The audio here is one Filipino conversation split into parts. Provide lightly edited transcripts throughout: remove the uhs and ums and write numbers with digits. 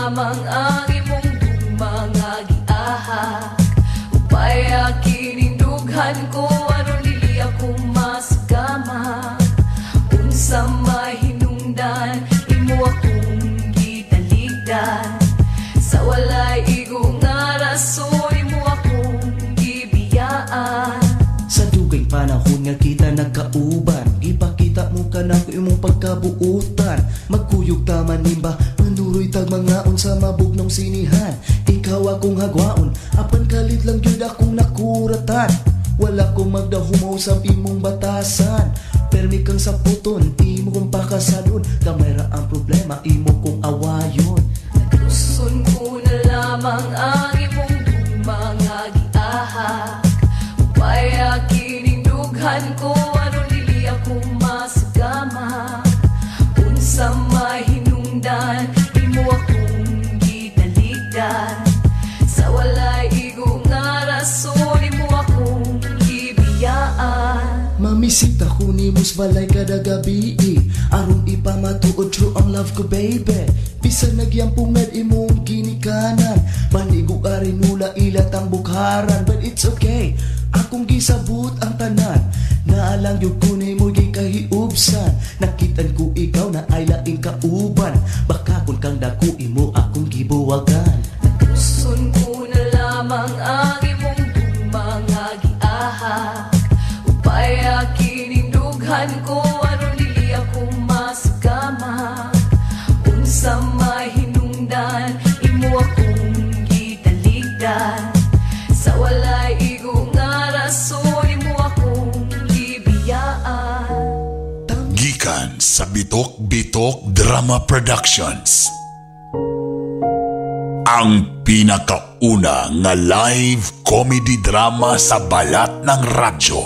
lamang ang imong mga giahak. Upaya kinindughan ko aron dili ako masgama. Unsa may hinungdan imo akong gitaligdan. Sa walay igo nga rason imo akong gibiyaan. Sa dugay panahon nga kita nagkauban, ipakita mo ka na ko imong pagkabuutan. Magkuyog ta manimba, manuroy tag mga unsa mabugnong sinihan. Ikaw akong hagwaon, apan kalit lang gyud akong nakuratan. Wala ko magdahumaw sa imong batasan. Permi kang saputon, imo kong pakasadon. Kamera ang problema, imo kong awayon. Nagluson ko na lamang ang imong mga giahak. Upaya kinindughan ko aron dili ako masgama. Unsa may hinungdan imo akong gitaligdan. Sa walay igo nga rason imo akong gibiyaan. Mamisita ko ni mus balay kada gabi, aron ipamatuod true ang love ko baby. Bisan nagyampungad imong ginikanan, manigo arin nula ilat ang bukharan. But it's okay, akong gisabot ang tanan. Naalang yung kunay mo gikahiubsan. Nakitan ko ikaw na ay laing kauban. Baka kung kang dako imo akong gibuwagan. Nagluson ko na lamang ang imong mga giahak. Upaya kinindughan ko aron dili ako masgama. Unsa may hinungdan imo akong gitaligdan. Sa walay igo nga rason imo akong gibiyaan. Gikan sa Bitok Bitok Drama Productions, ang pinakauna nga live comedy drama sa balat ng radyo.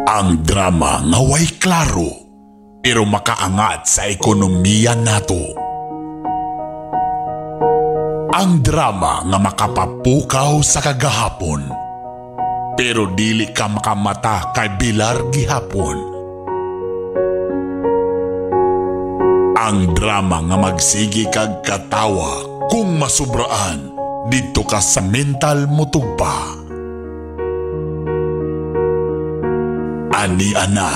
Ang drama nga way klaro pero makaangat sa ekonomiya nato. Ang drama nga makapapukaw sa kagahapon pero dili ka makamata kay bilar gihapon. Ang drama nga magsigi kag katawa kung masubraan dito ka sa mental mutugpa. Ani ana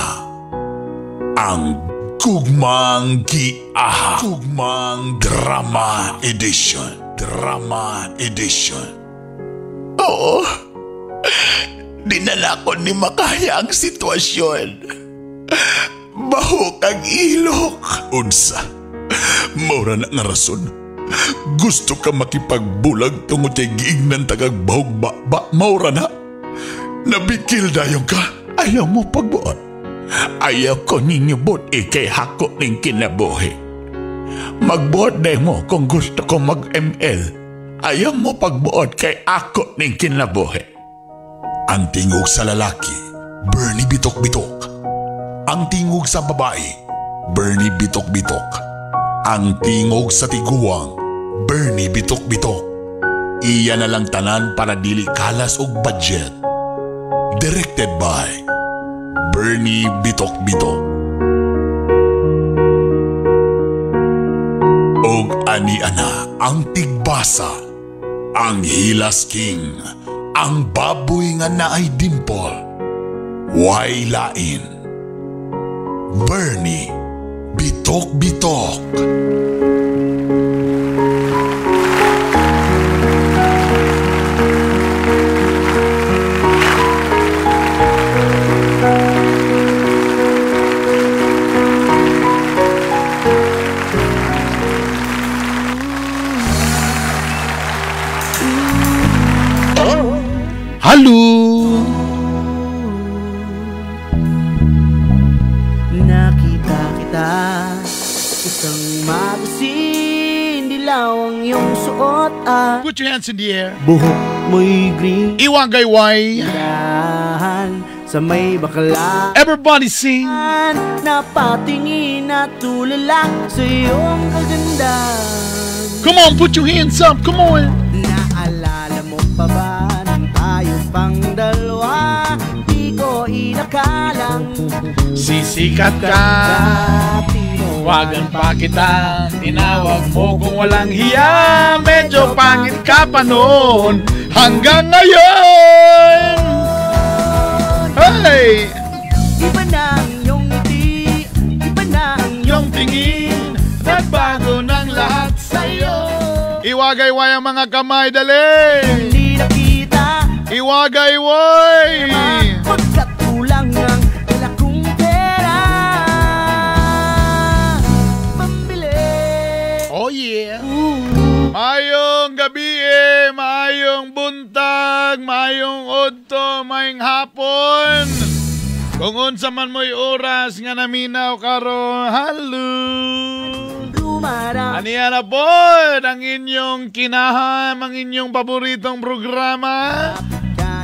ang Gugmang Giahak, Gugmang Drama Edition, Drama Edition. Oo, dinala ko ni makaya ang sitwasyon. Baho kag ilok. Unsa, maura na nga rason. Gusto ka makipagbulag tungod kay giingnan tagag bahog ba maura na. Nabikil dayong ka. Ayaw mo pagbuot. Ayaw ko ninyo buot kay hako ning kinabuhi. Magbuot day mo kung gusto ko mag-ML. Ayaw mo pagbuot kay ako ning kinabuhi. Ang tingog sa lalaki, Bernie Bitok-Bitok. Ang tingog sa babae, Bernie Bitok-Bitok. Ang tingog sa tiguang, Bernie Bitok-Bitok. Iya na lang tanan para dili kalas og budget. Directed by Bernie Bitok-Bitok. Og ani ana ang tigbasa, ang Hilas King, ang baboy nga naay dimple. Way lain, Bernie Bitok-Bitok. Halo! Nakita kita isang magasin, dilaw ang iyong suot at Put your hands in the air. buhok mo'y green. Iwagayway. Dahan sa may bakalan, Everybody sing. napatingin at tulala sa iyong kagandahan. Come on, put your hands up. Come on. Naalala mo pa ba nang tayo pang dalawa? Di ko inakalang Sisikat ka. tila Tawagan pa kita, tinawag mo kung walang hiya. Medyo pangit ka pa noon hanggang ngayon. Hey! Iba na ang iyong ngiti, iba na ang iyong Yung tingin, nagbago ng lahat sa'yo. Iwagay-way ang mga kamay, dali! hindi nakita. Iwagay, woy! Pagkat kulang ang dala kong pera pambili. Oh yeah! Mayong gabi mayong buntag, mayong udto, mayong hapon. Kung unsa man mo'y oras nga naminaw karon, halo. Lumarang Aniya na po ang inyong kinaham, ang inyong paboritong programa.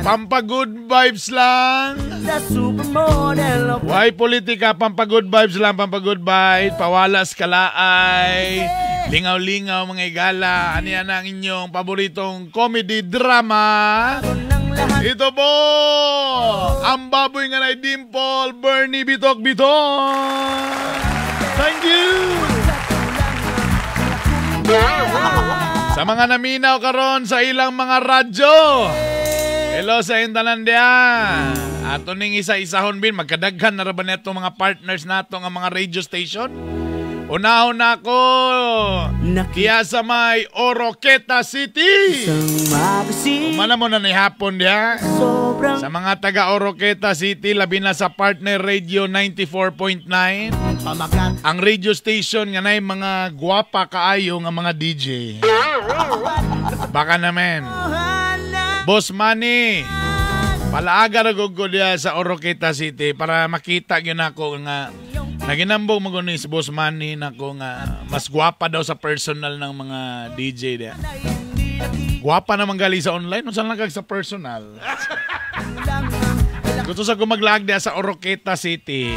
Pampa-good vibes lang. sa supermodel of Why politika, pampa-good vibes lang, pampa-good vibes. Pawalas kalaay. Lingaw-lingaw mga igala. Aniya na ang inyong paboritong comedy drama. ng lahat. Ito po, ang baboy nga na Dimple, Bernie Bitok-Bitok. Thank you! Sa mga naminaw karon sa ilang mga radyo. Hello sa intanan diya. Ato ning isa-isahon bin, magkadaghan na raban neto mga partners nato nga mga radio station. Unahon na ako. Kiya sa may Oroqueta City. Isang magasin Mana mo na ni hapon diya. sobrang Sa mga taga Oroqueta City, labi na sa partner radio 94.9. pamagat. Ang radio station nga na mga gwapa kaayo nga mga DJ. Baka naman. Boss Manny, palaaga na ko diya sa Oroqueta City para makita yun ako nga naginambong mo ni si Boss Manny na ko nga mas gwapa daw sa personal ng mga DJ diya. Gwapa naman gali sa online, unsan lang kag sa personal. Gusto sa gumaglag diya sa Oroqueta City.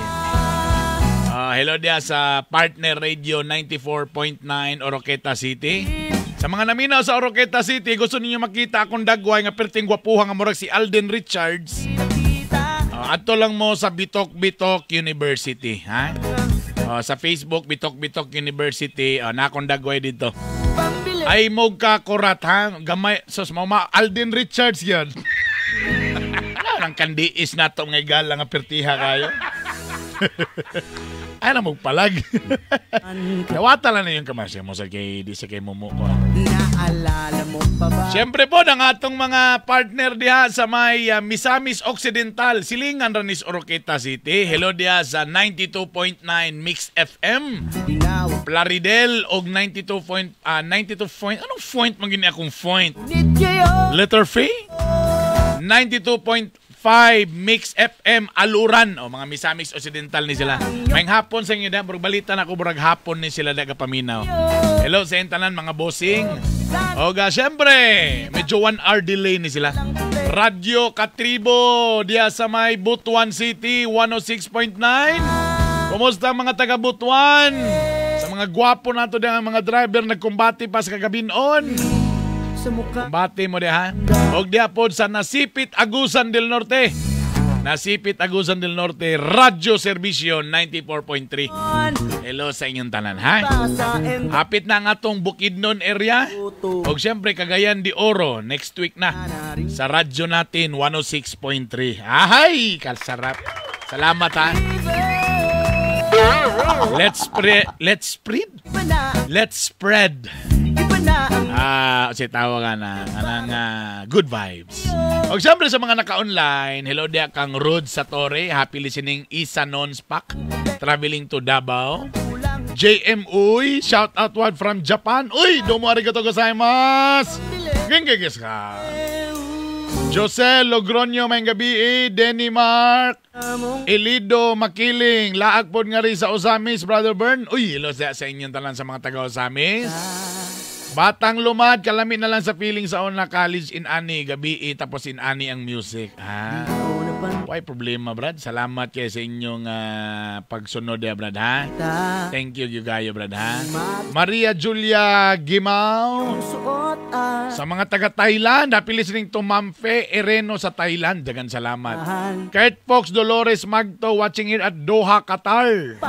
Hello diya sa partner radio 94.9 Oroqueta City. Sa mga naminaw sa Oroqueta City, gusto ninyo makita akong dagway nga perting gwapuha nga murag si Alden Richards. Adto lang mo sa Bitok-Bitok University, ha? Sa Facebook Bitok-Bitok University, na akong dagway dito. Ay mo ka kurat, ha? Gamay sos mo Alden Richards 'yan. Ang kandiis na to nga igala nga pertiha kayo. Ay na magpalag. Nawata lang na yung kamasya mo sa kay di sa kay Momo ko. Naalala mo pa ba? Siyempre po ng atong mga partner diha sa may Misamis Occidental, silingan ranis Oroqueta City. Hello diha sa 92.9 Mix FM. Tinawag Plaridel og 92 point anong point man gini akong point? nit kayo. Letter F? 92.5 Mix FM Aluran. O mga Misamis Occidental ni sila. Mayang hapon sa inyo dahil. Balita na ko burag hapon ni sila daga paminaw. Hello sa intanan mga bossing. O syempre, medyo 1 hour delay ni sila. Radyo Katribo diya sa may Butuan City 106.9. Kumusta mga taga Butuan? Sa mga gwapo nato diyan mga driver nagkumbati pa sa kagabinon. Sa mukha Bati mo diha. Og diha pod sa Nasipit Agusan del Norte. Nasipit Agusan del Norte Radyo Servisyo 94.3. Hello sa inyong tanan, ha? sa Hapit na ang atong Bukidnon area. Og syempre Cagayan de Oro next week na sa radyo natin 106.3. Ahay, kasarap. Salamat, ha. Let's spread. Iba na ang Si tawagan na anang good vibes. O siyempre sa mga naka-online, hello dia kang Rod Satore, happy listening Isa Non-Spac, traveling to Davao. JM Uy, shout out word from Japan. Uy, domo arigato gozaimasu. Gengeges ka. Jose Logronyo may gabi, Denny Mark, Elido Makiling, laag pod nga rin sa Osamis, Brother Bern. Uy, hello sa inyong talan sa mga taga Osamis. Batang lumad, kalami na lang sa feeling sa na college in ani, gabi tapos in ani ang music. Why problema, Brad? Salamat kayo sa inyong pagsunod, Brad, ha? Thank you, Gayo, Brad, ha? Maria Julia Gimao. suot ay Sa mga taga-Thailand, happy listening to Ma'am Fe Ereno sa Thailand. Dagan salamat. Kurt Fox Dolores Magto watching here at Doha, Qatar.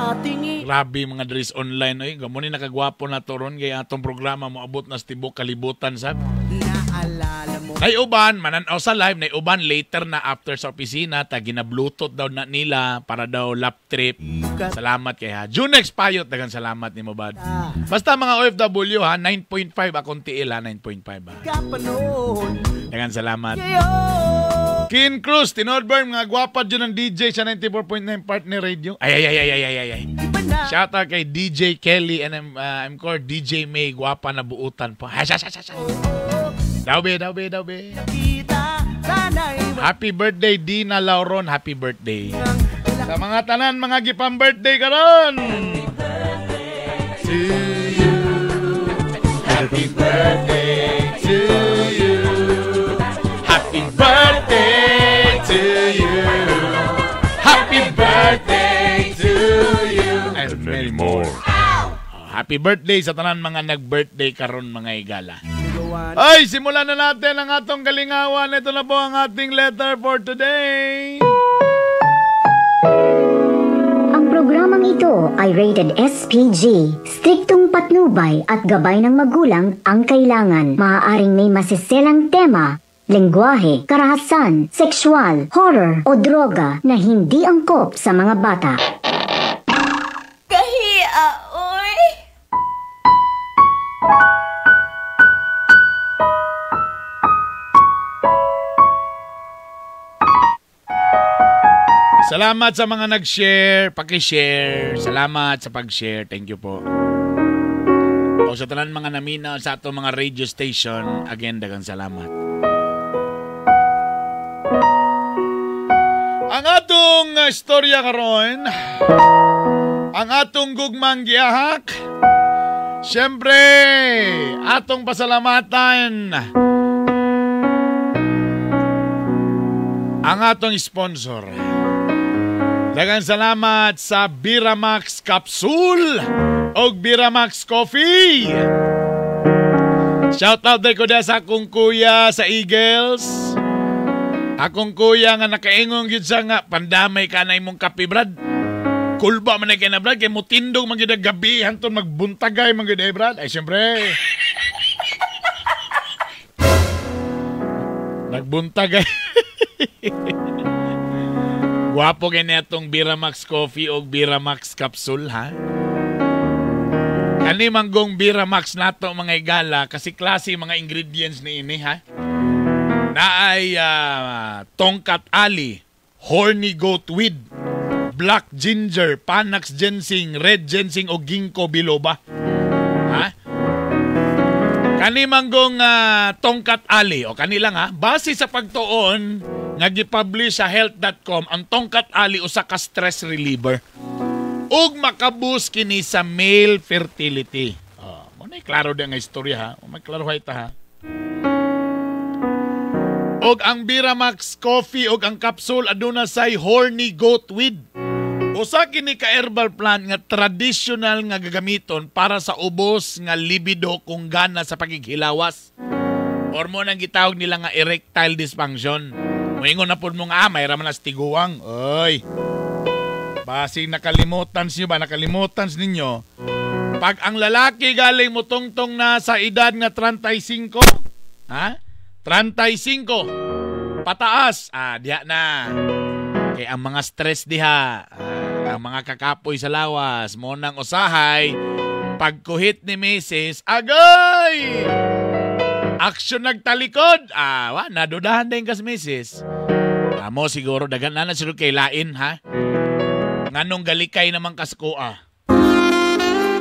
Grabe mga dres online. Ay, gamuni nakagwapo na toron kaya atong programa mo abot na stibok kalibutan sab. Nay uban mananaw sa live, nay uban later na after sa opisina ta gina-bluetooth daw na nila para daw lap trip. Salamat kay ha. Junex Payot dagan salamat nimo bad. Basta mga OFW ha, 9.5 akong tiil ha, 9.5 ha. Dagan salamat. Kin Cruz, Tinodburn, mga gwapad dyan ng DJ sa 94.9 Partner Radio. Ay. Shout out kay DJ Kelly and I'm called DJ May, gwapa na buutan pa. Daube. Happy birthday Dina Lauron, happy birthday. Sa mga tanan, mga gipang birthday karon. To you. Happy birthday to you. Happy birthday to you. Happy birthday to you. And many more. Happy birthday sa tanan mga nag-birthday karon mga igala. Ay, simulan na natin ang atong kalingawan. Ito na po ang ating letter for today. Ang programang ito ay rated SPG. Striktong patnubay at gabay ng magulang ang kailangan. Maaaring may masiselang tema, lengguwahe, karahasan, sexual, horror o droga na hindi angkop sa mga bata. Kahiya, oy! Salamat sa mga nag-share, paki-share. Salamat sa pag-share. Thank you po. O sa tanan mga namina sa atong mga radio station, again, dagang salamat. Ang atong istorya karon, ang atong gugmang gihahak, siyempre, atong pasalamatan ang atong sponsor. Dagang salamat sa Biramax Capsule o Biramax Coffee. Shoutout din ko na sa akong kuya sa Eagles. Akong kuya nga nakaingong yun sa nga, pandamay ka na imong kape, Brad. Kulba man na kayo na, Brad. Kaya mutindong man yun gabi, hantun magbuntagay man yun, Brad. Ay, siyempre. Nagbuntagay. Guwapo ganyan itong Biramax Coffee o Biramax Capsule, ha? Kani manggong Biramax nato mga igala kasi klase mga ingredients ni ini, ha? Na ay tongkat ali, horny goat weed, black ginger, panax ginseng, red ginseng o ginkgo biloba. Ha? Kani manggong tongkat ali o kanilang ha, base sa pagtuon nga gipublish sa health.com, ang tongkat ali usa ka stress reliever ug makabus kini sa male fertility. Mo na klaro din nga istorya ha. O klaro ita ha. Og ang Biramax Coffee og ang capsule aduna say horny goat weed. Usa kini ka herbal plant nga traditional nga gagamiton para sa ubos nga libido kung gana sa pagighilawas. Or mo nang gitawag nila nga erectile dysfunction. Moingon na po mo nga, mayroon man na stiguang. Oy, basing nakalimutan ninyo, pag ang lalaki galing mo tungtong na sa edad nga 35, ha? 35, pataas, diha na. Kaya ang mga stress diha, ang mga kakapoy sa lawas, mo nang usahay, pagkuhit ni Mrs. Agay! Aksyon nagtalikod. Nadudahan din kas Mrs. Mo siguro dagan na siguro kay lain ha. Nganong galikay naman kaskua.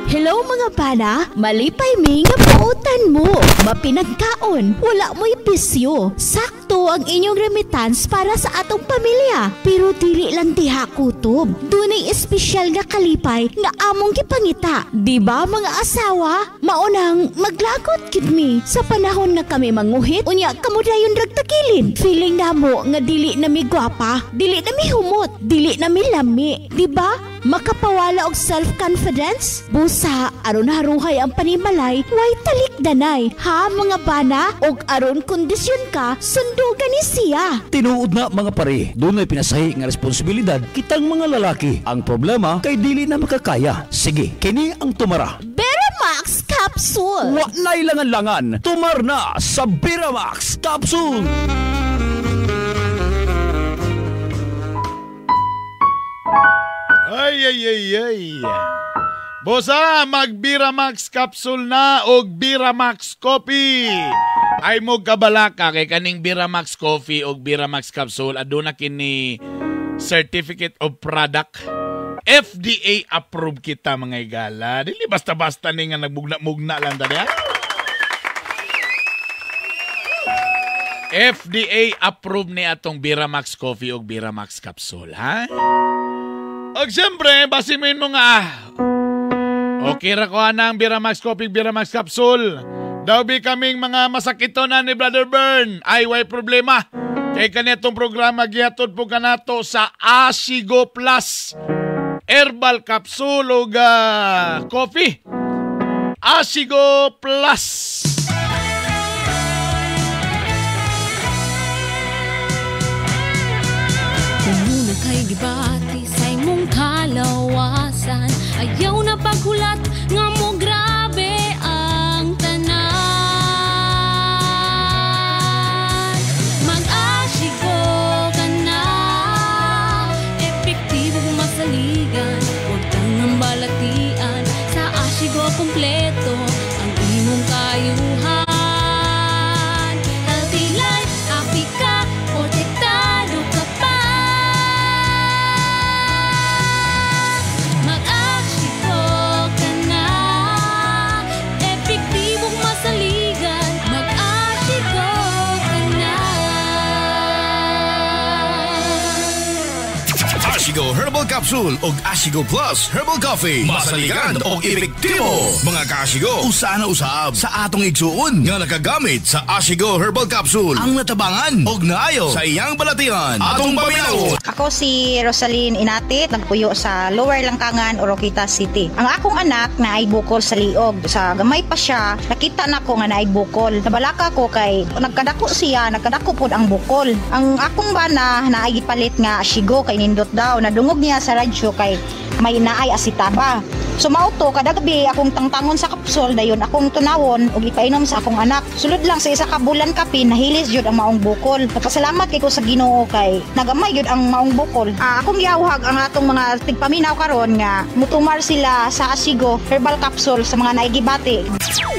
Hello mga pana, malipay mi nga puutan mo. Mapinagkaon, wala mo'y bisyo. Sakto ito ang inyong remittance para sa atong pamilya. Pero dili lang diha kutob. Dunay espesyal nga kalipay nga among gipangita. Di ba mga asawa? Maunang maglagot gid mi sa panahon na kami manguhit unya kamo dayon ragtakilin. Feeling namo nga dili na mi gwapa, dili na mi humot, dili na mi lami. Di ba? Makapawala og self-confidence? Busa, aron haruhay ang panimalay, way talikdanay. Ha, mga bana? Og aron kondisyon ka, sundugan ni siya. Tinuod na mga pare, doon ay pinasahi nga responsibilidad kitang mga lalaki. Ang problema kay dili na makakaya. Sige, kini ang tumara. Beramax Capsule! Wa na'y langan-langan, tumar na sa Beramax Capsule! Ay. Bosa, mag-Biramax capsule na o Biramax coffee. Ay mo kabalaka kay kaning Biramax coffee o Biramax capsule aduna kini Certificate of Product. FDA approved kita mga igala. Dili basta-basta ni nga nagbugna-mugna lang tadi. FDA approved ni atong Biramax coffee o Biramax capsule, ha? Og siyempre, basimin mo nga. Okay ra ko ang Biramax coffee, Biramax capsule. Daw bi kaming mga masakito na ni Brother Bern. Ay, way problema. Kay kanitong programa gihatod po kanato sa Asigo Plus. Herbal capsule o coffee. Asigo Plus. Kung kay gibati sa imong kalawasan, ayaw na paghulat nga mo grabe ang tanan. Mag-asigo ka na, epektibo masaligan, huwag kang nambalatian. Sa asigo kompleto ang imong kayuhan. Healthy life, happy ka, protektado ka pa. Asigo Herbal Capsule o Asigo Plus Herbal Coffee. Masaligan o epektibo. Mga kaasigo, usa na usab sa atong igsuon nga nakagamit sa Asigo Herbal Capsule ang natabangan og naayo sa iyang balatian. Atong paminaw. Ako si Rosaline Inatit, nagpuyo sa Lower Langkangan, Oroquita City. Ang akong anak na ay bukol sa liog. Sa gamay pa siya, nakita na ko nga na ay bukol. Nabalaka ko kay nagkadako siya, nagkadako pod ang bukol. Ang akong bana na ay gipalit nga asigo kay nindot daw. Nadungog niya sa radyo kay may naay asitaba. So mauto kada gabi akong tangtangon sa kapsul dayon akong tunawon ug ipainom sa akong anak. Sulod lang sa isa ka bulan kapin nahilis jud ang maong bukol. Nagpasalamat kay ko sa Ginoo kay nagamay jud ang maong bukol. Akong giawhag ang atong mga tigpaminaw karon nga mutumar sila sa Asigo Herbal Capsule sa mga naigibati.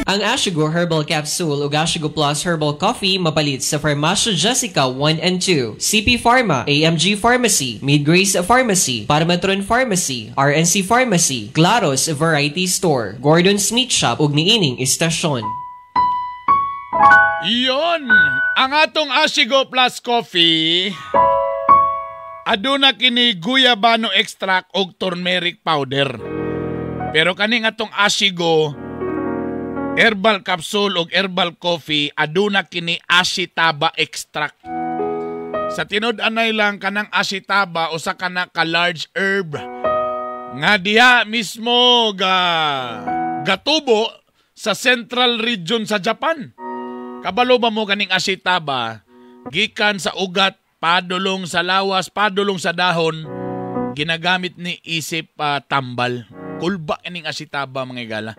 Ang Asigo Herbal Capsule o Asigo Plus Herbal Coffee mapalit sa Farmacia Jessica 1 and 2, CP Pharma, AMG Pharmacy, Midgrace Pharmacy, Parmatron Pharmacy, RNC Pharmacy, Claros Variety Store, Gordon Smith Shop ug niining istasyon. Iyon, ang atong Asigo Plus Coffee aduna kini guyabano extract og turmeric powder. Pero kaning atong Asigo Herbal Capsule o Herbal Coffee aduna kini ashitaba extract. Sa tinud-anay lang kanang ashitaba o sa kana ka large herb nga diha mismo gatubo sa central region sa Japan. Kabalo ba mo kaning ashitaba gikan sa ugat, padulong sa lawas, padulong sa dahon, ginagamit ni isip tambal. Kulba kaning ashitaba mga igala.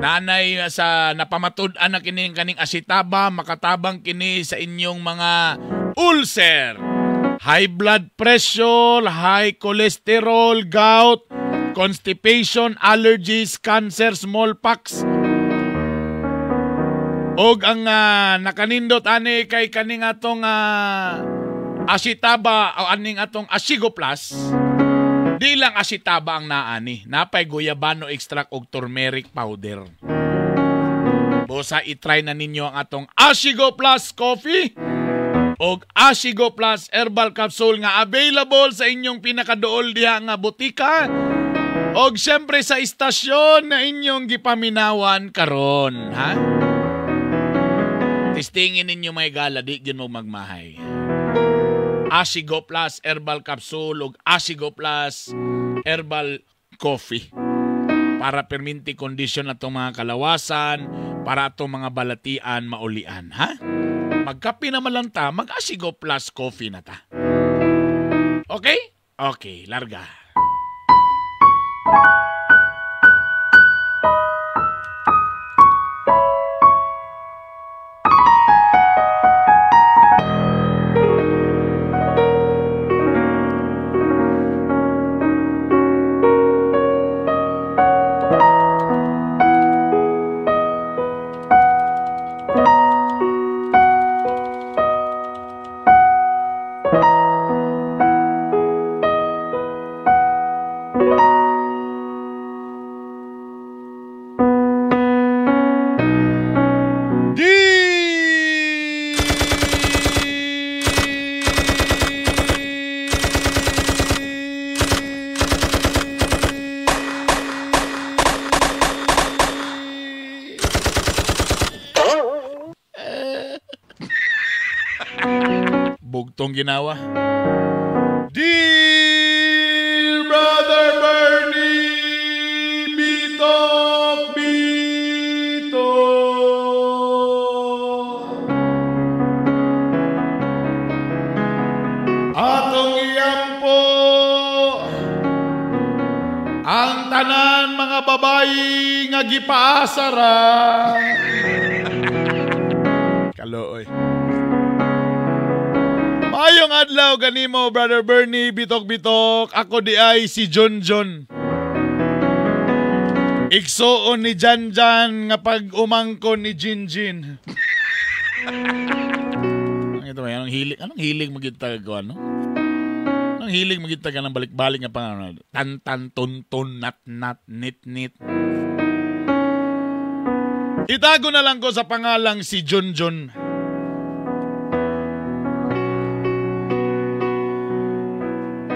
Nanay sa napamatud-an na kining kaning asitaba, makatabang kini sa inyong mga ulcer, high blood pressure, high cholesterol, gout, constipation, allergies, cancer, smallpox. Og ang nakanindot ani kay kaning atong asitaba o aning atong Asigo Plus. Di lang asitaba ang naani, napay guyabano extract og turmeric powder. Bosa, itry na ninyo ang atong Asigo Plus Coffee. og Ashigo Plus Herbal Capsule nga available sa inyong pinakaduol diha nga butika og syempre sa istasyon na inyong gipaminawan karon, ha? Testingin ninyo may gala, di yun mo magmahay. Ashigo Plus Herbal Capsule ug Ashigo Plus Herbal Coffee para perminti condition atong mga kalawasan, para atong mga balatian maulian, ha? Magkape naman lang ta, mag-Ashigo Plus Coffee na ta. Okay? Okay, larga. Bugtong ginawa. Dear Brother Bernie, bitok. Atong iyampo ang tanan mga babayi nga gipaasara. Kalooy. Mayong adlaw ganimo, Brother Bernie, bitok-bitok. Ako di ay si John. Iksoon ni Janjan nga pag umangkon ni Jinjin. Anong hilig magitag ko, ano? Anong hilig magitag ng balik-balik nga pang tan-tan, ton-ton, nat-nat, nit-nit. Itago na lang ko sa pangalang si John.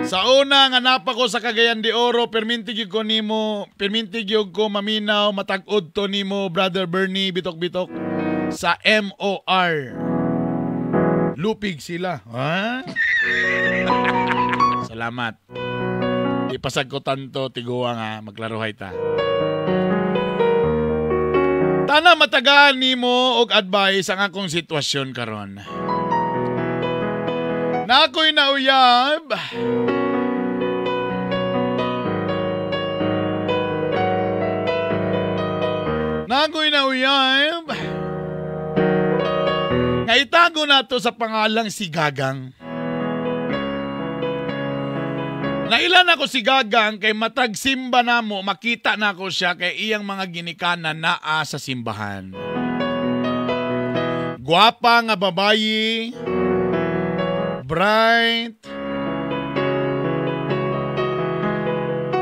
Sa una nga napa ko sa Cagayan de Oro, permintig ko maminaw, matag-od to nimo, Brother Bernie, bitok-bitok, sa MOR. Lupig sila. Ha? Salamat. Di pasag ko tanto, tiguwa nga, maglaruhay ta. Tana matagaan nimo og advice ang akong sitwasyon karon. Na ako'y nauyab. Nga itago na to sa pangalang si Gagang. Nailan ako si Gagang kay matag simba na mo, makita na ako siya kay iyang mga ginikanan naa sa simbahan. Guwapa nga babayi, bright,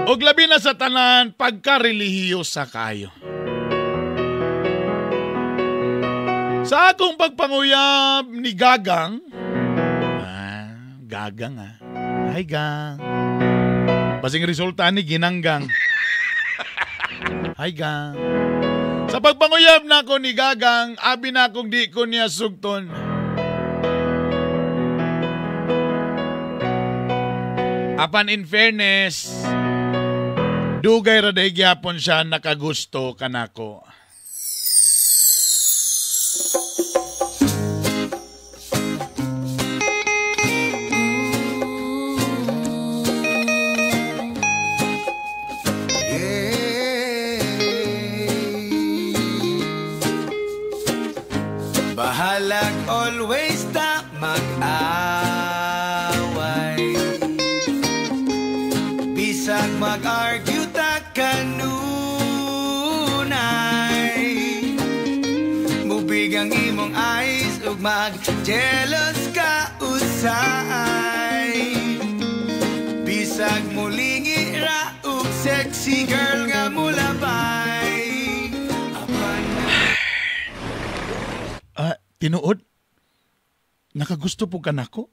og labi na sa tanan pagka-relihiyosa kayo. Sa akong pagpanguyab ni Gagang, Gagang Hi Gang. Basing resulta ni Ginanggang. Hi Gang. Sa pagpanguyab na ako ni Gagang, abi na akong di ko niya sugton. Apan in fairness, dugay raday gyapon siya nakagusto kanako. Bahalag always ta mag-away, bisag mag-argue ta kanunay, mubig ang imong eyes ug mag-jealous ka usay, bisag mulingi ra ug sexy girl nga mulabay. Tinuod? Nakagusto po ka nako?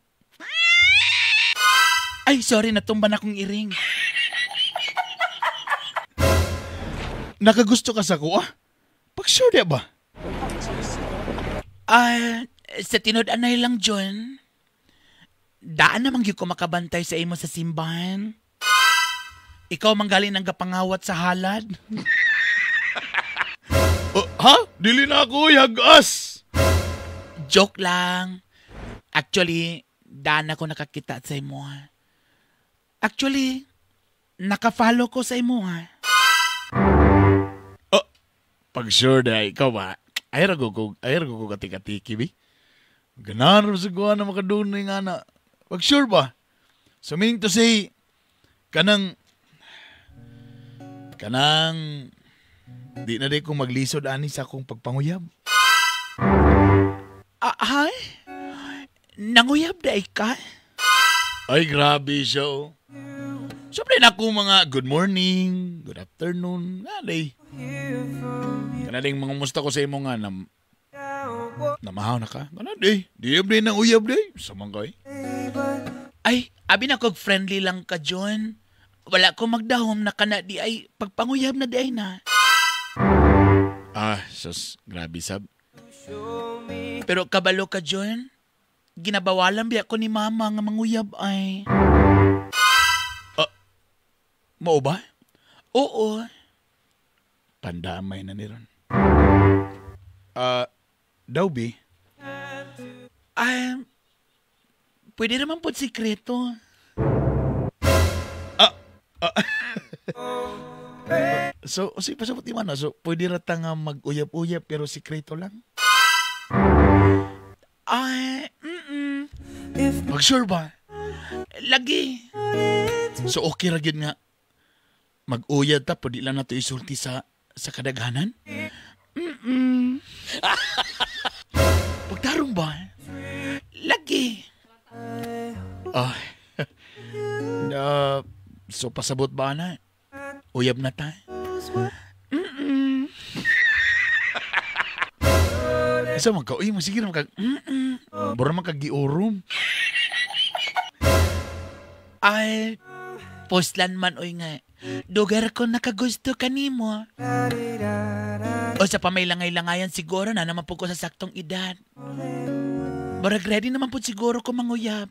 Ay, sorry, natumba na akong iring. Nakagusto ka sa ko, ah? Pag-sure di ba? Sa tinod-anay lang, John. Daan namang yung ko makabantay sa imo sa simbahan. Ikaw manggaling ng kapangawat sa halad. Ha? Dili na ako, yagas! Joke lang. Actually, daan ako nakakita sa imo, ha? Actually, nakafollow ko sa imo, ha? Pag sure na ikaw ba, ay rago ko katikatiki, bi? Ganahan rin sa kuha na makadunay nga na. Pag sure ba? So meaning to say, kanang, di na rin kong maglisod ani sa akong pagpanguyab. Ay? Nanguyab na ka? Ay, grabe siya, oh. Siyempre na ako mga good morning, good afternoon, nga day. Kanaling mga musta ko sa imo nga namahaw na ka. Kana day, diyab day ng uyab day. Samang kay. Ay, abi na kog friendly lang ka, John. Wala ko magdahom na kana di ay pagpanguyab na di ay na. Sus, grabe sab. Pero kabalo ka, John. Ginabawalan biya ko ni mama nga manguyab ay. Mao ba? Oo. Pandamay na niron. Dawbi? Pwede naman po sikreto. So, pasabot di man na. So, pwede rata nga mag-uyab-uyab pero sikreto lang? Mag-sure ba? Lagi. So, okay ra gyud nga. Mag-uyad ta, pwede lang na ito isulti sa kadaghanan? Pagtarong ba? Lagi. So, pasabot ba na? Uyab na ta? Isa magka-uy, sige na Bura magka-giurom. Ay, postlan man oy nga. Dugar ko nakagusto kanimo. O sa pamay-langay-langayan siguro na naman po ko sa saktong edad. Barag ready naman po siguro ko manguyab.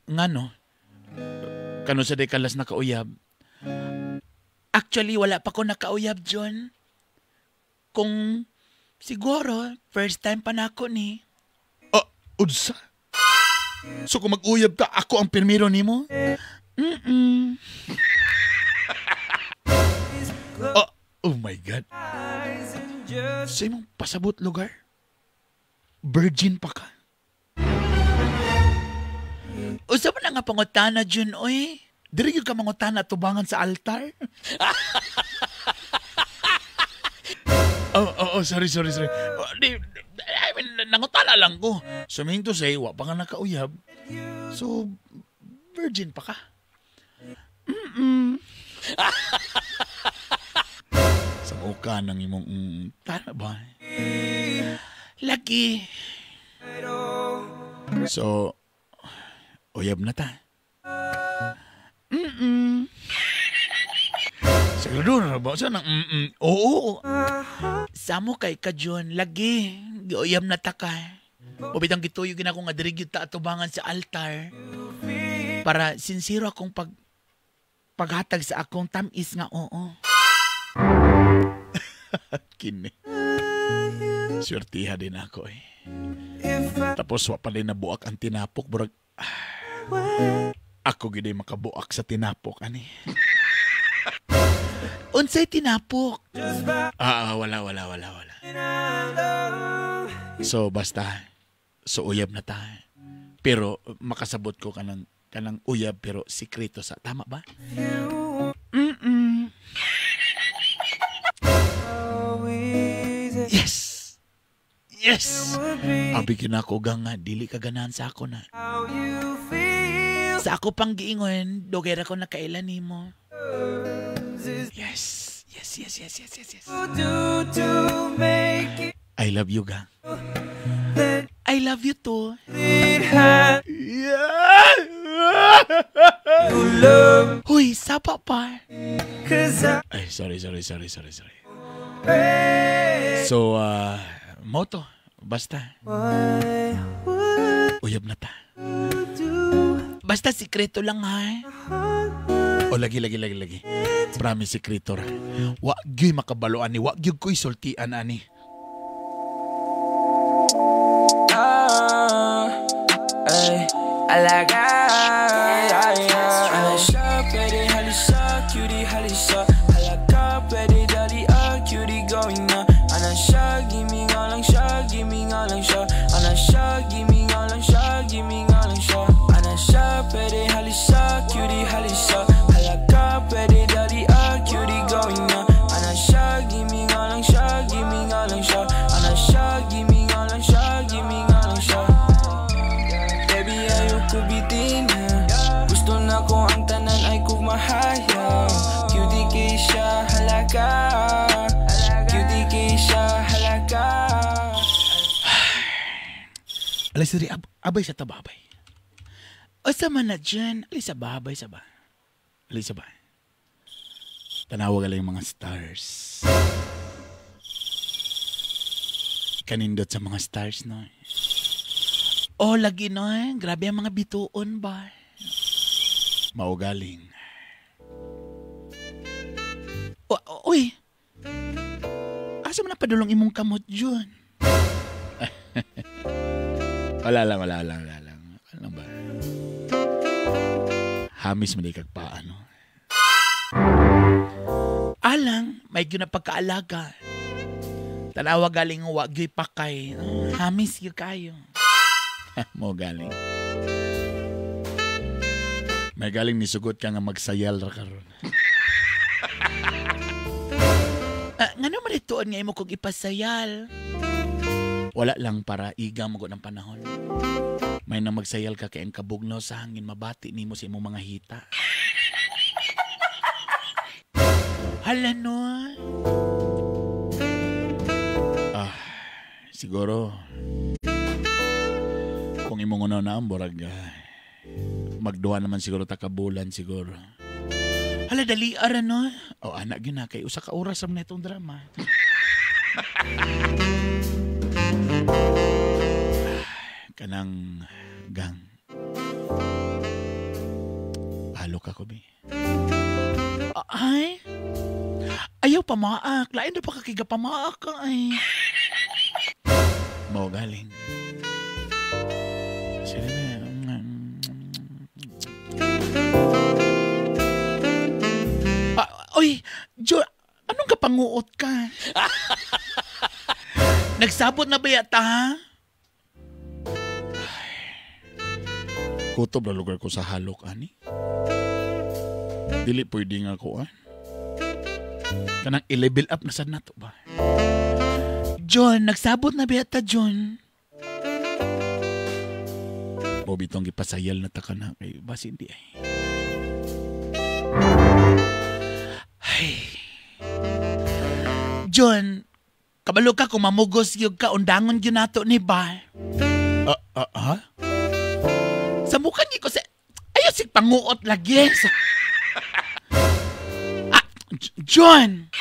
Nga no? Kano sa day kalas nakauyab? Actually, wala pa ko nakauyab, John. Kung siguro, first time pa na ako ni. Udsa? So kung mag-uyab ka, ako ang pirmiro ni mo? Oh my God. Sa imong pasabot lugar? Virgin pa ka? Usa pa na nga pangutana, Jun, oy. Diri yung ka mangutana tubangan sa altar? Sorry. I mean, nangutana lang ko. So, mean to say, wa pa nga nakauyab. So, virgin pa ka? Sa muka ng imong tana ba? Lagi. So, uyab na ta. Siguro na ba? Saan ang Oo. Samo kay ka, John. Lagi. Giuyab na ta ka. Pabitang gituyog na akong adirigid ta atubangan sa altar. Para sincero akong paghatag sa akong tamis nga oo. Kini. Swertiha din ako eh. Tapos wa pa rin nabuak ang tinapok. Burag, ako gini makabuak sa tinapok, ani. Unsay tinapok? Wala. So, basta. So, uyab na tayo. Pero, makasabot ko kanang uyab, pero sikreto sa. Tama ba? Yes! Abigin ako nga, dili ka ganahan sa ako na. Sa ako pang giingon, dogera ko na kailan ni mo. Yes. I love you, gang. I love you too. Huy, sapa pa. Ay, sorry. So, moto, basta. Uyab na ta. Basta sikreto lang, ha? O, lagi. Promise, sikreto ra. Wag gyud makabaloan ni, wag gyud ko'y sultian, ani. Alaga, Alasha, pwede halisa, cutie halisa. Alaga, pwede dali, cutie going na. Anasha, gimme nga lang siya, Anasha, gimme nga lang siya, Anasha, pwede halisa, cutie halisa. Alaga, pwede dali, cutie going na. Anasha, gimme nga lang siya, Anasha, gimme nga lang siya, Baby, ayoko bitin na. Gusto na ko ang tanan ay kumahayaw. Cutie kay siya halaga. Cutie kay siya halaga. Alay, siri, abay sa tababay. O sa man na dyan, alay sa babay sa ba? Alay sa ba? Tanawag alay mga stars. Kanindot sa mga stars, no? Oh, lagi no eh. Grabe ang mga bituon ba? Maugaling. Uy! Asa mo na padulong imong kamot dyan? Wala lang. Ano ba? Hamis mo di kagpaano. Alang, may yun na pagkaalaga. Tanawa galing wag yo'y pakay. Hamis yun kayo. Mo galing. May galing nisugot ka nga magsayal ra karon. Ngano man ituon nga imo kog ipasayal? Wala lang para iga mo ng panahon. May na magsayal ka kay ang kabugnaw sa hangin mabati nimo sa imong mga hita. Hala no. Siguro kung imong una na borag magduha naman siguro takabulan siguro. Hala dali ara no. O anak gyud na kay usa ka oras man itong drama. Kanang gang. Halo ka ko bi. Ay. Ayaw pamaak. Lain na pa kakiga pamaak ka ay. Mau galing. Oy, Jo, anong kapanguot ka? Nagsabot na ba yata, ha? Kutob na lugar ko sa halok, ani? Dili pwede nga ko, Kanang i-level up na sa nato ba? John, nagsabot na ba yata, John? Bobitong ipasayal na ta ka na kay basi hindi ay. John, kabalo ka kung mamugos yung kaundangon yun nato ni ba? Ha? Sa mukha niyo ko sa... Ayaw si panguot lagi. John!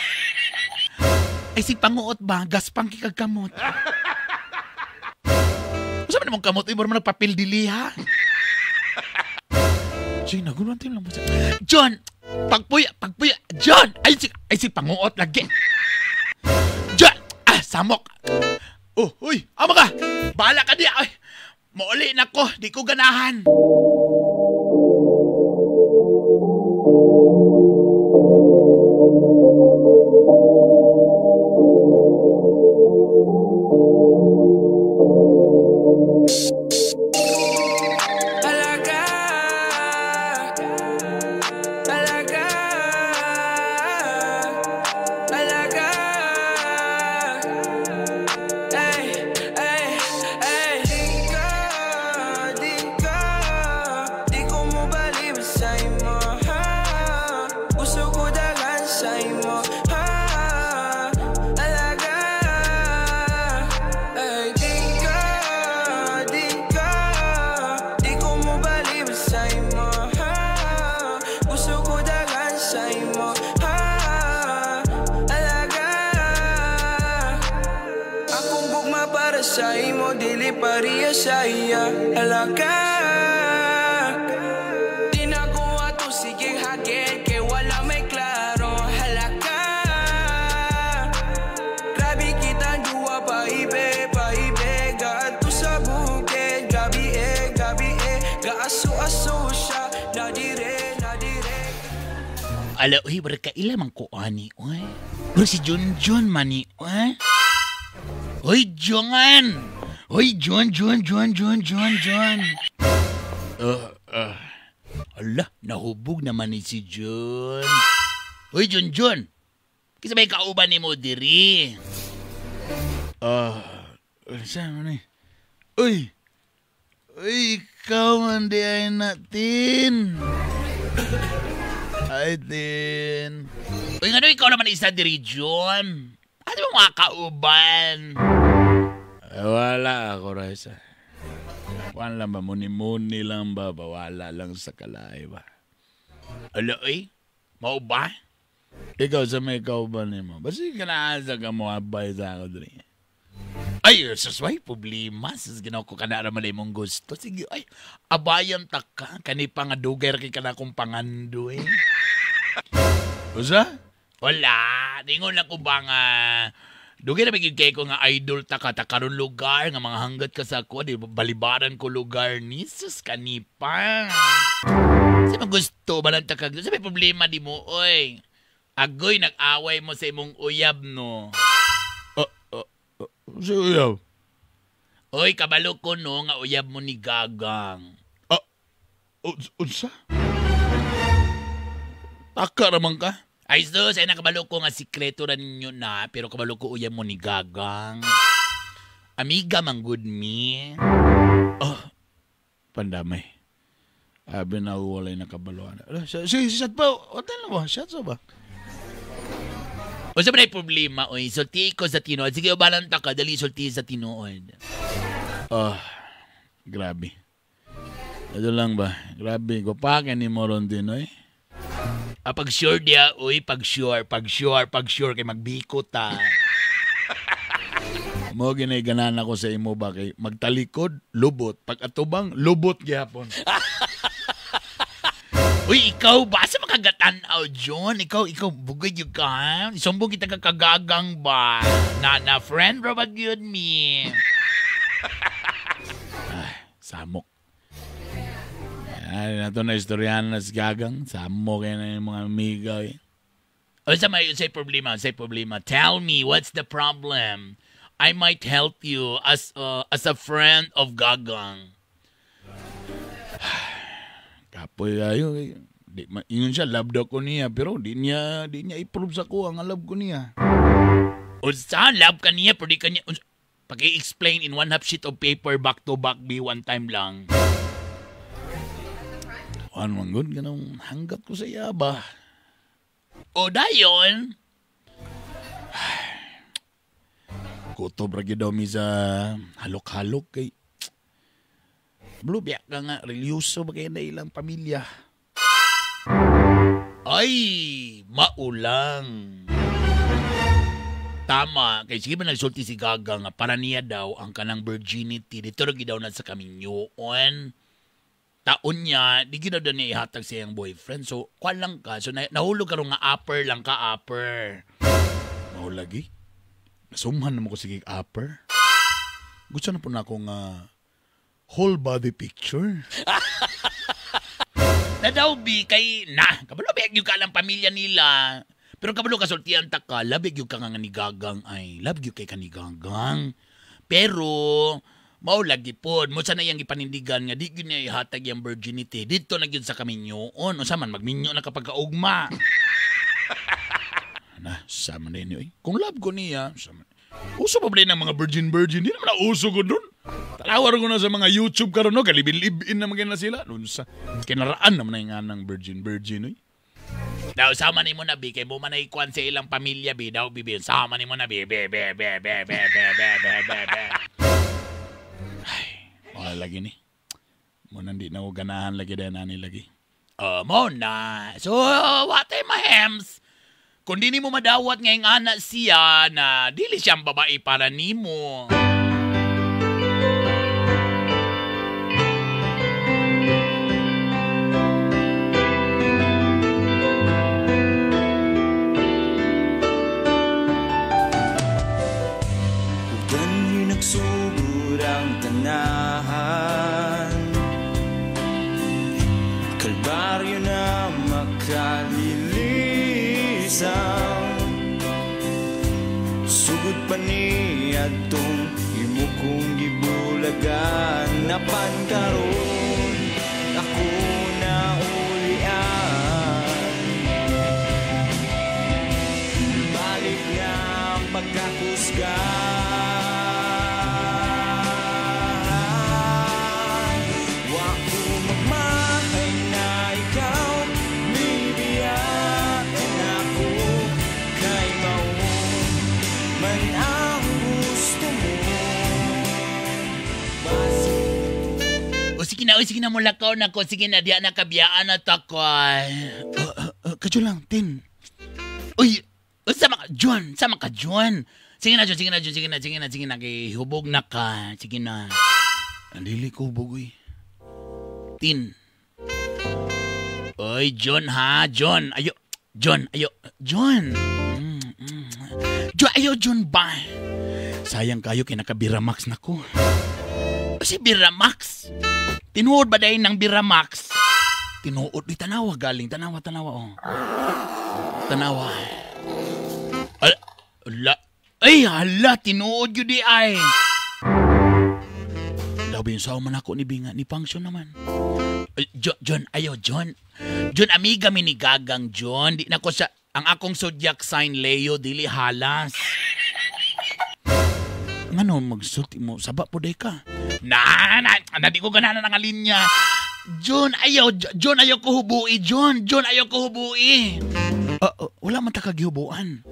Ay si panguot ba? Gaspang kikagkamot. Masa man namang kamot? Iba naman nagpapil dili ha? Jay, nagunuan tayo lang mo sa... John! Pagpuya! John! Ay si panguot lagi. John! Samok! Oh, uy! Ama ka! Bahala ka diya! Ay, mauli na ko! Di ko ganahan! haría sa iya alaga. Di na ko ato sige hagit kay wala may klaro halaka. Grabe kita duwa paibe gato sa bukid. Gabi gaaso-aso siya na dire. Ala, uy, barakaila man ko ani, uy. Bro, si John mani, uy. Uy, John! Uy, John. Ala, nahubog naman ni si John. Uy, John. Kasi may kauban ni mo diri. Saan mo ni? Uy, ikaw man di ay natin. Ay, din. Uy, nga ikaw naman isa diri, John. Ano mo mga kauban? Wala ako, Raisa. Kuan lang ba, muni-muni lang ba, bawala lang sa kalay ba? Ala, mau ba? Ikaw sa may kauban ni mo. Basta kanaasa ka mo, abay sa ako diri. Ay, susway, problema. Sus, ginaw ko ka na naman mong gusto. Sige, ay, abayan ta ka. Kanipa nga duger kay ka na kong pangando, eh. Usa? Wala. Tingon lang ko ba nga, duger na bigay ko nga idol ta ka, karon lugar, nga mga hanggat ka sa ako, di balibaran ko lugar ni, sus, kanipa. Sa mga gusto ba lang ta ka? Sa may problema di mo, oy. Agoy, nag-away mo sa imong uyab, no? Si uyab? Oy, kabalo ko no, nga uyab mo ni Gagang. Unsa? Taka naman ka? Ay sus, ay nakabalo ko nga sikreto rin ninyo na, pero kabalo ko uyab mo ni Gagang. Amiga man good me. Pandamay. Abi na walay nakabaloan. Sat pa, hotel na ba? Sat sa ba? O sa may problema, oy, sulti ko sa tinood. Sige, ubalanta ka, dali sulti sa tinood. Grabe. Ito lang ba? Grabe, gupakin ni Moron din, oy. Pag sure dia, oy, pag sure, kay magbiko ta. Mo ginay ganan ako sa imo ba kay magtalikod, lubot. Pag atubang, lubot gyapon. Uy, ikaw ba? Sa makagatan-aw, John? Ikaw, bugay yung ka? Isumbong kita kagagang ba? Na friend bro, but yun me. Ay, samok. Ay, nato na istoryahan na si Gagang. Samok yan na yung mga amiga. Eh. O, say problema. Tell me, what's the problem? I might help you as a friend of Gagang. Kapoy ayo, ingon siya love daw ko niya pero di niya i-prove sa ko ang love ko niya. Unsa love ka niya pero di ka niya paki-explain in 1/2 sheet of paper back to back be one time lang. Ano man gud ganang hanggat ko sa iya ba? O dayon. Kutob ra gyud daw mi sa halok-halok kay Blue, biyak ka nga, religyoso ba kayo na ilang pamilya? Ay, maulang. Tama, kay sige ba nagsulti si Gaga nga para niya daw ang kanang virginity. Dito rin daw na sa kaminyoon. Taon niya, di ginaw daw niya ihatag sa iyang boyfriend. So, kwan lang ka. So, nahulog ka rin nga upper lang ka, upper. Mahulagi? Nasumhan naman ko sige upper. Gusto na po na akong whole body picture. Na daw bi kay kabalo biyag yung ka lang pamilya nila. Pero kabalo kasultian ta ka, labig yung ka nga ni Gagang ay, labig yung kay ka ni Gagang. Pero mao lagi pod mo sana yang ipanindigan nga di gyud niya ihatag yang virginity dito na gyud sa kaminyoon. Unsa man magminyo na kapag kaugma. Sama na yun. Kung love ko niya, uso pa ba ng mga virgin? Hindi naman na uso ko dun. Talawar ko na sa mga YouTube karon no, kalibin-libin na magana sila. Noon sa kinaraan naman na yung anang virgin. Daw, sama ni mo na, bi. Kaya mo man na ikuan sa ilang pamilya, bi. Daw, bi. Sama ni mo na, bi. Ay, wala lagi ni. Mo nandi na ko ganahan lagi dahil nani lagi. Mo na. So, what ay mahems? Kung di ni mo madawat ngayong anak siya na dili siyang babae para nimo. isang sugod pa ni atong imo kong gibulagan. Napan karon ako na ulian, balik nga pagkakusga. Sige na mula ko na ko. Sige na, diya na kabiyaan na takoy. Kadyo lang, Tin. Uy, sama ka, John. Sama ka, John. Sige na, John. Sige na. Hubog na ka. Sige na. Andili ko hubog, uy. Tin. Uy, John, ha? John, ayo. John. John, John ba? Sayang kayo, kinakabiramax na ko. Si Biramax? Tinuod ba dahil ng Biramax? Tinuod, di tanawa galing. Tanawa, oh. Tanawa. Hala, tinuod yun di ay. Dabi yung sawa man ako ni Binga, ni Pangsyon naman. John, John, amiga mi ni Gagang, John. Di na ko sa, ang akong zodiac sign, Leo, dili halas. Ngano magsulti mo, saba po day ka. Di ko ganana ng linya. John, ayaw ko hubui, John, ayaw ko hubui. Wala man takagihubuan.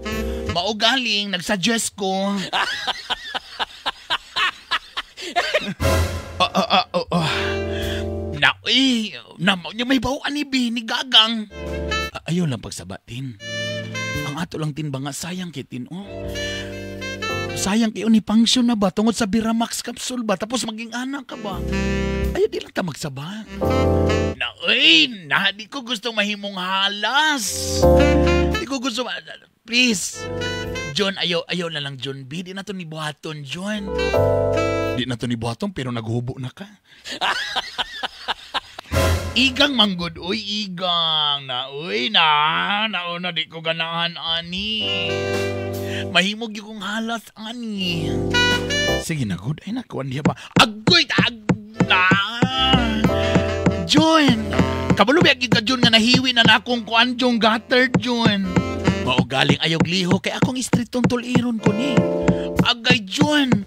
Maugaling, nagsuggest ko. May bawaan ni B, ni Gagang. Ayaw lang pagsabatin. Ang ato lang tin ba nga, sayang kitin, oh. Sayang kayo ni Pangsyon na ba? Tungod sa Biramax capsule ba? Tapos maging anak ka ba? Ayaw di lang ta magsaba. Di ko gusto mahimong halas. Di ko gusto please. John, ayaw na lang, John B. Di na to ni buhaton, John. Di na to ni buhaton pero naghubo na ka. Igang manggod, igang. Nauna di ko ganahan, ani. Mahimog yung kong halas, ani. Sige na, good. Ay, nakuan diya ba? Agoy! John! Kabalubiyag ka, John, nga nahiwi na akong kuan, John, gutter, John. Maugaling ayog liho, kay akong istritong tuliron ko ni. Agay, John!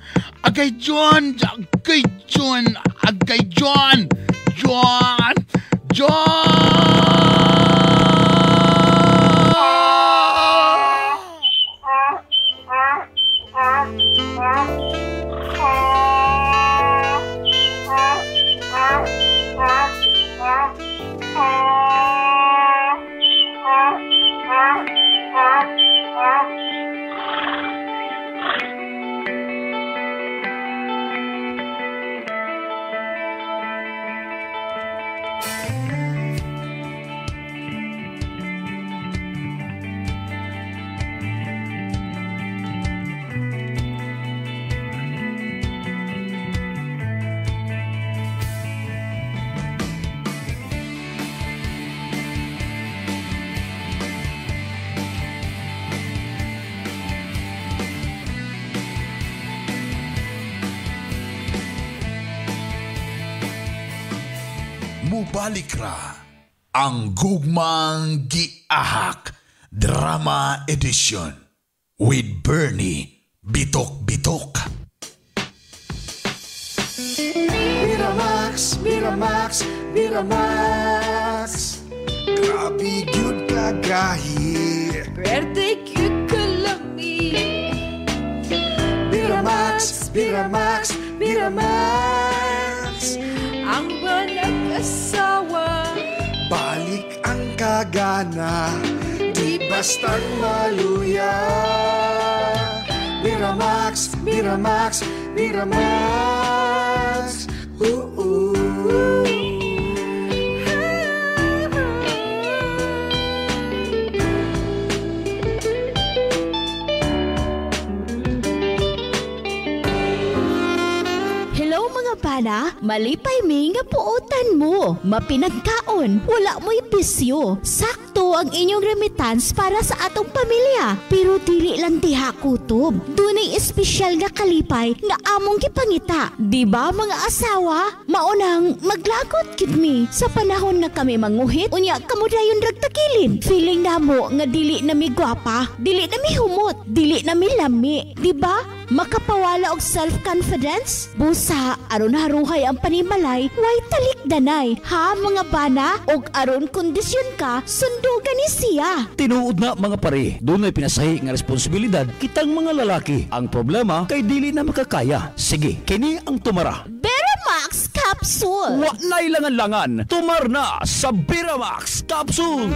Mubalik ra ang Gugmang Giahak Drama Edition with Bernie Bitok. Miramax Grabe gyud kagahi Pwerte gyud kalami Miramax Ang walang asawa Balik ang kagana Di bastang maluya Miramax bana, malipay mi nga puotan mo. Mapinagkaon, wala mo'y bisyo. Sakto ang inyong remittance para sa atong pamilya. Pero dili lang diha kutob. Dunay espesyal nga kalipay nga among gipangita. Di ba mga asawa? Maunang maglagot gid mi sa panahon nga kami manguhit. Unya kamo dayon ragtakilin. Feeling namo nga dili na mi gwapa, dili na mi humot, dili na mi lami. Di ba? Makapawala og self-confidence? Busa, aron haruhay ang panimalay, way talikdanay. Ha, mga bana? Og aron kondisyon ka, sundugan ni siya. Tinuod na mga pare, dunay pinasahi nga responsibilidad kitang mga lalaki. Ang problema kay dili na makakaya. Sige, kini ang tumara. Beramax Capsule! Wa na'y langan-langan, tumar na sa Beramax Capsule!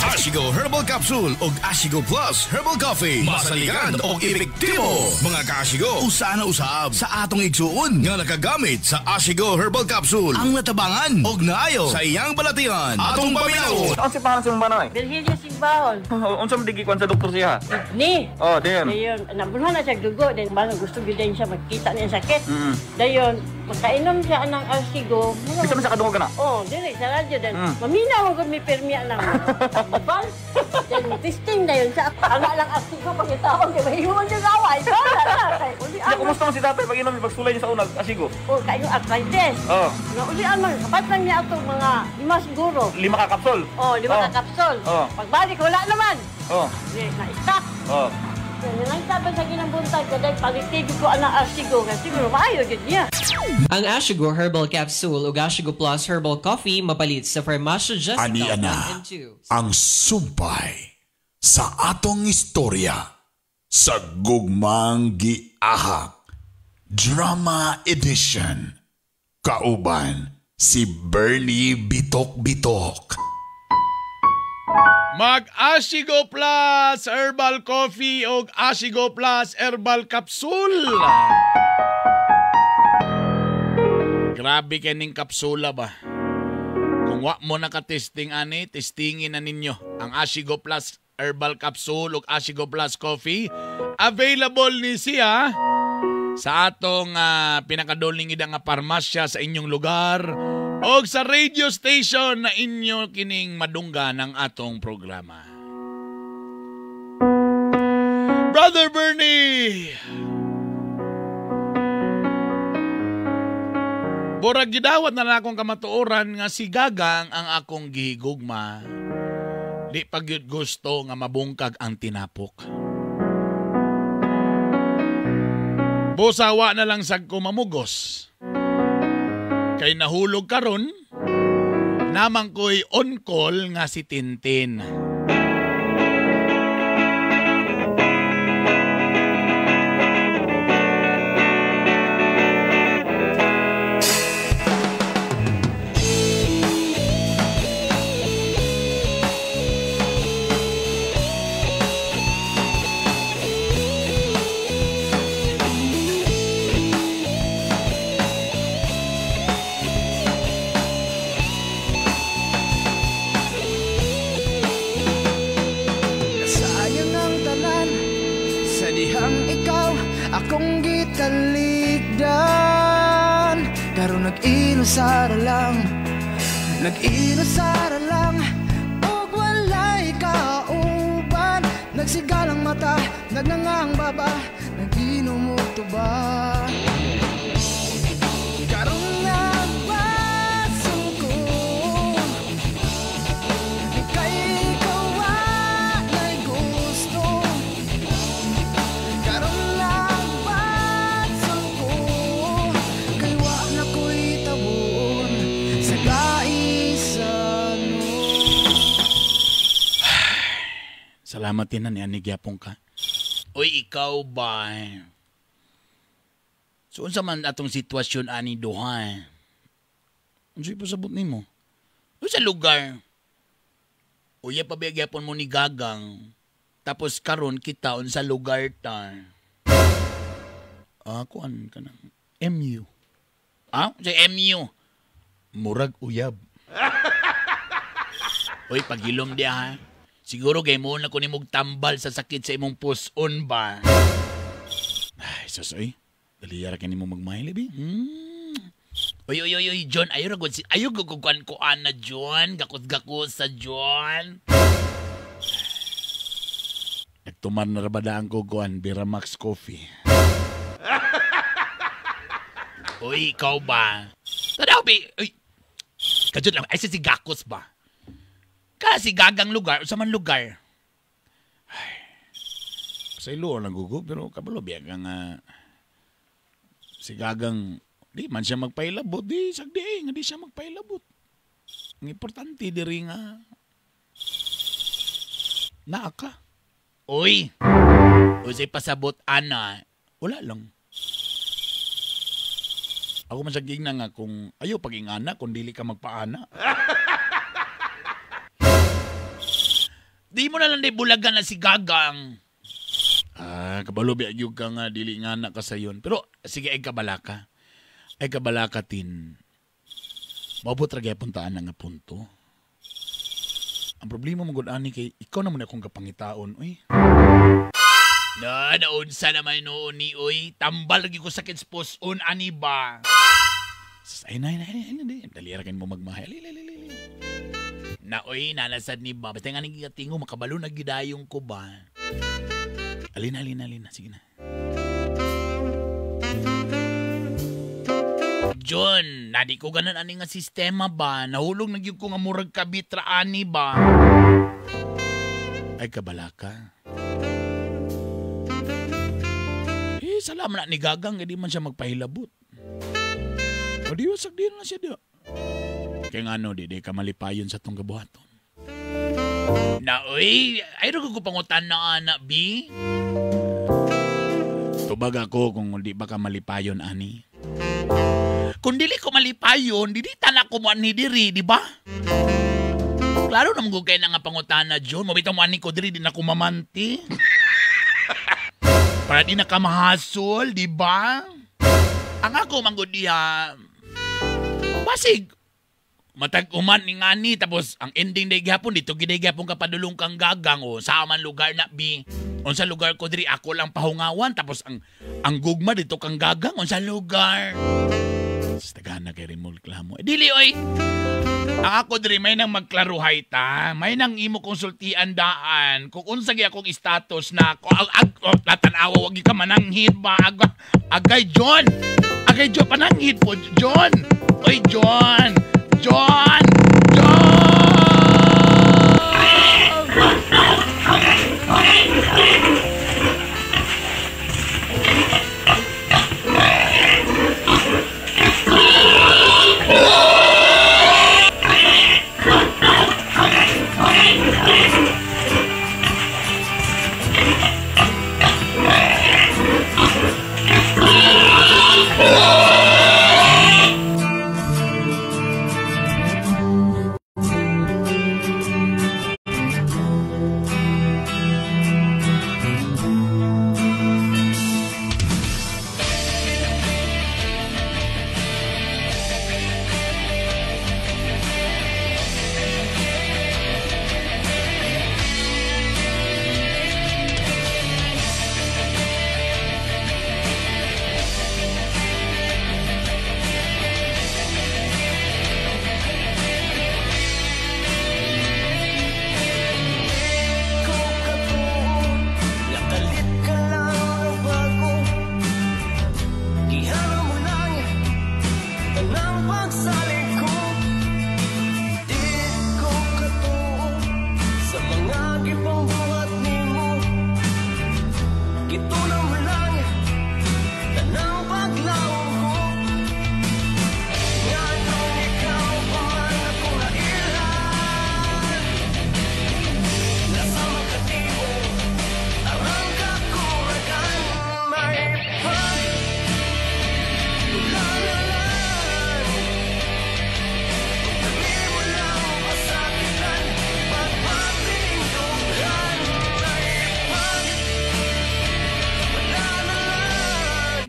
Ashigo Herbal Capsule ug Ashigo Plus Herbal Coffee. Masaligan og epektibo. Mga ka-Ashigo, usa na usab sa atong igsuon nga nakagamit sa Ashigo Herbal Capsule. Ang natabangan og naayo sa iyang balatian. Atong paminaw. Ang sipahan sa manoy. Virgilio Sigbahol. Unsa man digi kwan sa doktor siya? Ni. Oh, den. Dayon, nabulhan na siya dugo, then bang gusto gyud din siya magkita niya sakit. Dayon, makainom siya ng Ashigo. Bisa man sa kadungog kana? Oh, dili sa radyo din. Maminaw gud mi permiya nang. Bal. Then testing dayon sa ana lang Ashigo pangitaon kay mahiyon jud away. Ya kumusta man si tatay pag inom pagsulay niya sa unag Ashigo? Oh, kayo arthritis. Oh. Nga uli man, kapat lang niya ato mga 5 siguro. 5 ka kapsul. Oh, 5 ka kapsul. Oh. Pagbalik wala naman. Oh. Na-stop. Oh. Nang sabi sa ginambuntag ko dahil palitig ko ang Ashigo kasi siguro maayo yun niya. Ang Ashigo Herbal Capsule ug Ashigo Plus Herbal Coffee mapalit sa Farmacia Jessica Ani 1 ana and 2. ang sumpay sa atong istorya sa gugmang giahak Drama Edition. Kauban si Bernie Bitok-Bitok. Mag-Ashigo Plus Herbal Coffee o Ashigo Plus Herbal Capsule. Grabe kaning kapsula ba? Kung wa mo nakatesting ani, testingin na ninyo ang Ashigo Plus Herbal Capsule o Ashigo Plus Coffee. Available ni siya sa atong pinakadoling ida nga parmasya sa inyong lugar o sa radio station na inyo kining madungga ng atong programa. Brother Bernie! Borag gidawat na akong kamatuoran nga si Gagang ang akong gihigugma. Di pag yun gusto nga mabungkag ang tinapok. Busawa na lang sag ko mamugos. Kay nahulog karon, namang ko'y on call nga si Tintin. Akong gitaligdan Karon nag-inusara lang Og walay kauban Nagsigalang mata, nagnangang baba Nag-inom og tuba Karon nagbaso ko Kay ikaw walay gusto Karon salamat din na ni Gyapong ka. Uy, ikaw ba? So, unsa man atong sitwasyon ani duha? Unsay pasabot nimo? Sa lugar. Uya pa ba gyapon mo ni Gagang? Tapos karon kita unsa lugar ta? Kuan ka na. MU. Sa MU. Murag uyab. Uy, pagilom dia ha. Siguro kay mo na ko nimog tambal sa sakit sa imong puson ba? Ay, sus, oy. Dali ra kini mo magmahil, bi. Oy, John, ayo gugkuan ko ana, John. Gakos sa John. Nagtumar na rabadaan ko kuan, Biramax Coffee. Uy, ikaw ba? Tadaw, bi. Uy, kadyon lang. Ay, si Gakos ba? Kasi gagang lugar, o sa man lugar. Ay, sa ilo lang gugo, pero kabalo, biya kang si gagang, di man siya magpailabot, di sagdi, nga di siya magpailabot. Ang importante, di rin naaka. Uy, say pasabot, ana, wala lang. Ako masaging na nga kung ayaw pag-ingana, kung dili ka magpaana. Di mo na lang di bulagan na si Gagang. Kabalo biyag ka nga, dili nga na ka sa yun. Pero, sige, ay kabalaka. Ay kabalakatin. Mabot ragay puntaan na nga punto. Ang problema mo, Ani, kay ikaw naman akong kapangitaon, uy. Naunsa naman noon ni, uy. Tambal lagi ko sa kitspos, ani ba? Ay, dalira kayo mo magmahal. Na, uy, nalasad ni ba? Basta nga nagigatingo, makabalo na gidayong ko ba? Alina. Sige na. John, nadi ko ganan ani nga sistema ba? Nahulog nagyug ko nga murag kabitra ani ba? Ay kabalaka. Salamat na ni Gagang, hindi man siya magpahilabot. O di wasag din na siya diyo. Kaya nga di ka malipayon sa tong gabuhaton. Na, uy, ay rin ko pangutan na anak, B. Tubag ako kung di ba ka malipayon, ani. Kung dili ko malipayon, di tanak ko mo ani diri, di ba? Klaro naman ko kayo na nga pangutan na, John. Mabitang mo ani ko diri, di na ko mamanti. Para di na ka mahasol, di ba? Ang ako, manggod diya, basig. Matag-uman ni ngani, tapos ang ending day gihapon, dito giday gihapon kapadulong kang Gagang, o sa aman lugar na, B. O sa lugar ko diri, ako lang pahungawan, tapos ang gugma dito kang Gagang, o sa lugar. Tagana kay rin mo reklamo. Dili, oy! Ang ako diri, may nang magklaruhay ta, may nang imo konsultian daan, kung unsagi akong status na, natanawa, wag ka mananghid ba? Agay, John! Agay, John, pananghid po, John! Oy, John! John!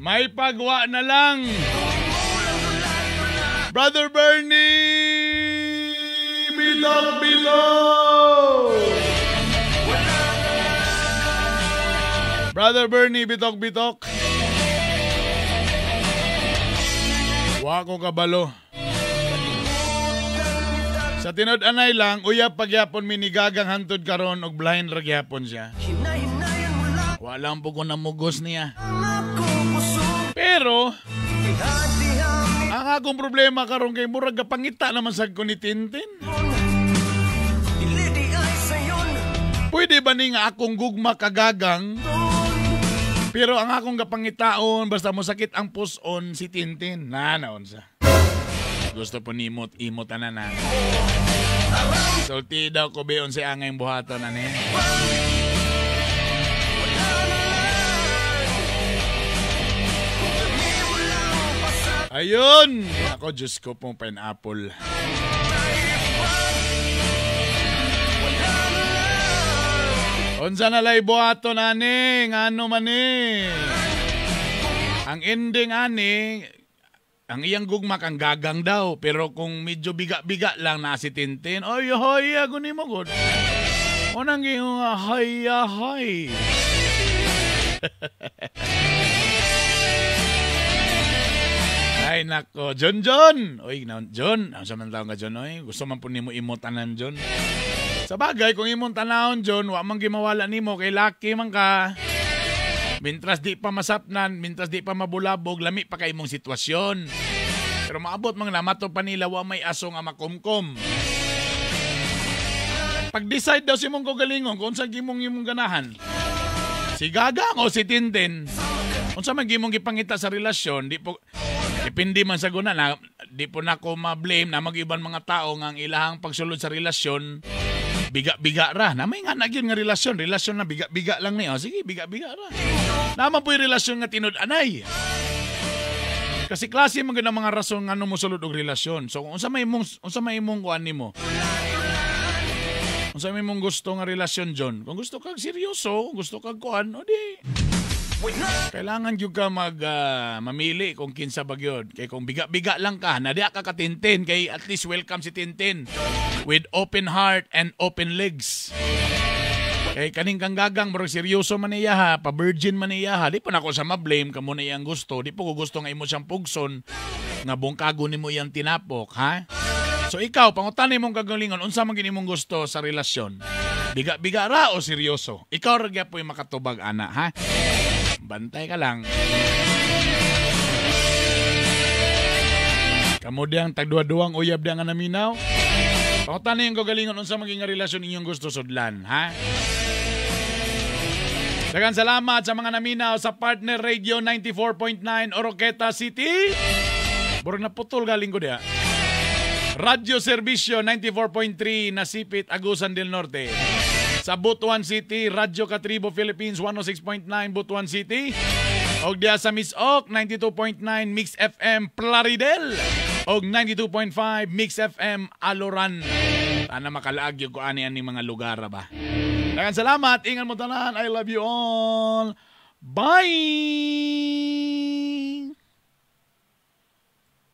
May pagwa na lang. Brother Bernie! Bitok! Brother Bernie, bitok. Wa ko kabalo. Sa tinud-anay lang, uyab pagyapon minigagang hantod karon og blind ra gyapon siya. Walang po ko namugos niya. Pero, ang akong problema karon kay murag gapangita naman sa ko ni Tintin. Pwede ba ni nga akong gugma kagagang? Pero ang akong gapangitaon, basta mo sakit ang puson si Tintin. Naon sa. Gusto po ni imot na na. Sulti daw ko beyon si angay buhaton na niya. Ayun! Ako, Diyos ko pong pineapple. Unsa na lay buhaton ani, ngano man ni. Ang ending ani, ang iyang gugma kang gagang daw, pero kung medyo biga-biga lang na si Tintin, ay hay, aguni mo god. Unang iyong hay. Ay nako, John. Oy, John, ang samantala nga John, oy. Gusto man po nimo imotanan John. Sa bagay, kung imong tanahon John, wa man gimawala nimo kay laki man ka. Mintras di pa masapnan, mintras di pa mabulabog, lami pa kay imong sitwasyon. Pero maabot man namato pa nila wa may aso nga makumkom. Pag-decide daw si mong kagalingon kung saan imong ganahan. Si Gagang o si Tintin. Kung saan magimong gipangita sa relasyon, di po depende man sa guna na di po na ko ma-blame na mag-iban mga tao nga ang ilahang pagsulod sa relasyon biga-biga ra. Na may nga nagyon nga relasyon na biga-biga lang niya. Sige, biga-biga ra. Naman po yung relasyon nga tinud-anay. Kasi klase man mga rason nga mo sulod og relasyon. So unsa may imong kuan nimo? Unsa may imong gusto nga relasyon John? Kung gusto kag seryoso, gusto kag kuan, o di kailangan yung ka mamili kung kinsa bagyod. Kay kung biga-biga lang ka, nadiya ka ka Tintin, kay at least welcome si Tintin with open heart and open legs. Kay kaning kang gagang, marag seryoso man niya ha, pa-virgin man niya ha, di pa na ko sa ma-blame, kamo na iyang gusto, di po ko gusto nga imo siyang pugson, nga bungkago ni mo iyang tinapok, ha? So ikaw, pangutanay mong kagalingon, unsa man gini mong gusto sa relasyon? Biga-biga ra o seryoso? Ikaw ra po yung makatubag, ana, ha? Bantay ka lang. Kamu diyang tagduwa-duwang uyab diyang naminaw. Pangutan yung kagalingon unsa maging relasyon inyong gusto sudlan, ha? Daghang salamat sa mga naminaw sa Partner Radio 94.9 Oroqueta City. Burog na putol galing ko diya. Radyo Servisyo 94.3 Nasipit, Agusan del Norte. Sa Butuan City, Radyo Katribo Philippines 106.9 Butuan City. Og diya sa Miss Oak 92.9 Mix FM Plaridel. Og 92.5 Mix FM Aloran. Sana makalaag yung kuani ani mga lugar ba. Daghang salamat, ingat mo tanan. I love you all. Bye.